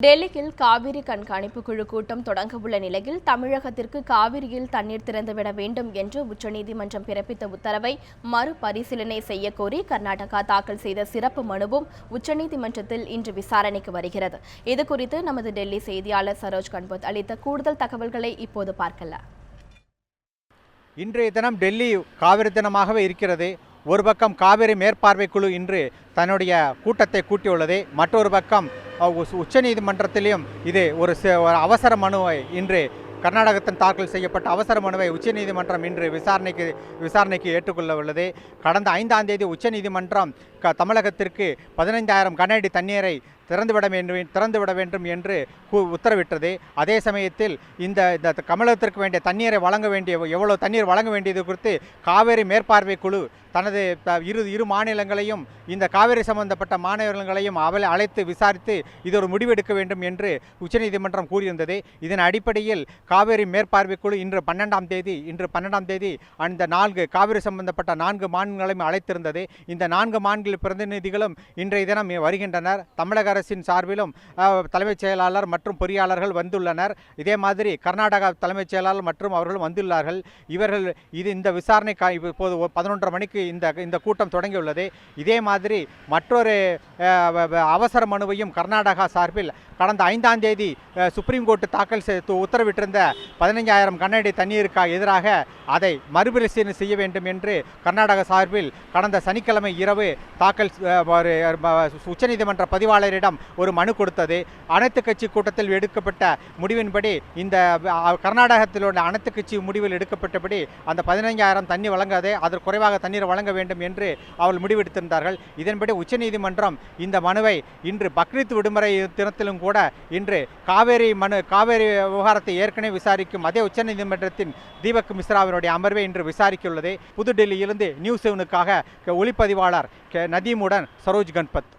டெல்லியில் காவிரி கண்காணிப்பு குழு கூட்டம் தொடங்கவுள்ள நிலையில் தமிழகத்திற்கு காவிரியில் தண்ணீர் திறந்துவிட வேண்டும் என்று உச்சநீதிமன்றம் பிறப்பித்த உத்தரவை மறுபரிசீலனை செய்யக்கோரி கர்நாடகா தாக்கல் செய்த சிறப்பு மனுவும் உச்சநீதிமன்றத்தில் இன்று விசாரணைக்கு வருகிறது. இதுகுறித்து நமது டெல்லி செய்தியாளர் சரோஜ் கன்பத் அளித்த கூடுதல் தகவல்களை இப்போது பார்க்கலாம். இன்றைய தினம் டெல்லி காவிரி தினமாகவே இருக்கிறது. ஒரு பக்கம் காவிரி மேற்பார்வை குழு இன்று தன்னுடைய கூட்டத்தை கூட்டியுள்ளது. மற்றொரு பக்கம் உச்சநீதிமன்றத்திலும் இது ஒரு அவசர மனுவை இன்று கர்நாடகத்தில் தாக்கல் செய்யப்பட்ட அவசர மனுவை உச்சநீதிமன்றம் இன்று விசாரணைக்கு ஏற்றுக்கொள்ள உள்ளது. கடந்த 5ஆம் தேதி உச்சநீதிமன்றம் தமிழகத்திற்கு 15,000 கன அடி தண்ணீரை திறந்துவிட வேண்டும் என்று உத்தரவிட்டது. அதே சமயத்தில் இந்த தமிழகத்திற்கு வேண்டிய தண்ணீரை எவ்வளவு தண்ணீர் வழங்க வேண்டியது குறித்து காவிரி மேற்பார்வை குழு தனது இரு மாநிலங்களையும் இந்த காவிரி சம்பந்தப்பட்ட மாநிலங்களையும் அழைத்து விசாரித்து இது ஒரு முடிவெடுக்க வேண்டும் என்று உச்சநீதிமன்றம் கூறியிருந்தது. இதன் அடிப்படையில் காவிரி மேற்பார்வை குழு இன்று 12ஆம் தேதி அந்த 4 காவிரி சம்பந்தப்பட்ட 4 மாநிலங்களையும் அழைத்திருந்தது. இந்த 4 மாநில பிரதிநிதிகளும் இன்றைய தினம் வருகின்றனர். தமிழக அரசின் சார்பிலும் தலைமைச் செயலாளர் மற்றும் பொறியாளர்கள் வந்துள்ளனர். இதே மாதிரி கர்நாடகா தலைமைச் செயலாளர் மற்றும் அவர்களும் வந்துள்ளார்கள். இந்த விசாரணை இப்போது 11:30 மணிக்கு இந்த கூட்டம் தொடங்கியுள்ளது. இதே மாதிரி மற்றொரு அவசர மனுவையும் கர்நாடகா சார்பில் கடந்த 5ஆம் தேதி சுப்ரீம் கோர்ட் தாக்கல் உத்தரவிட்டிருந்த 15,000 கன அடி தண்ணீருக்கு எதிராக அதை மறுபரிசீலனை செய்ய வேண்டும் என்று கர்நாடக சார்பில் கடந்த சனிக்கிழமை இரவு உச்சநீதிமன்ற பதிவாளரிடம் ஒரு மனு கொடுத்தது. அனைத்து கட்சி கூட்டத்தில் எடுக்கப்பட்ட முடிவின்படி இந்த கர்நாடகத்தில் உள்ள அனைத்து கட்சி முடிவில் எடுக்கப்பட்டபடி அந்த 15,000 தண்ணீர் வழங்காதே அதற்கு குறைவாக தண்ணீர் வழங்க வேண்டும் என்று அவர்கள் முடிவெடுத்திருந்தார்கள். இதன்படி உச்சநீதிமன்றம் இந்த மனுவை இன்று பக்ரீத் விடுமுறை தினத்திலும் கூட இன்று காவேரி விவகாரத்தை ஏற்கனவே விசாரிக்கும் அதே உச்சநீதிமன்றத்தின் தீபக் மிஸ்ராவினுடைய அமர்வை இன்று விசாரிக்க உள்ளது. புதுடெல்லியிலிருந்து நியூஸ் 7க்காக ஒளிப்பதிவாளர் நதீமுடன் சரோஜ் கன்பத்.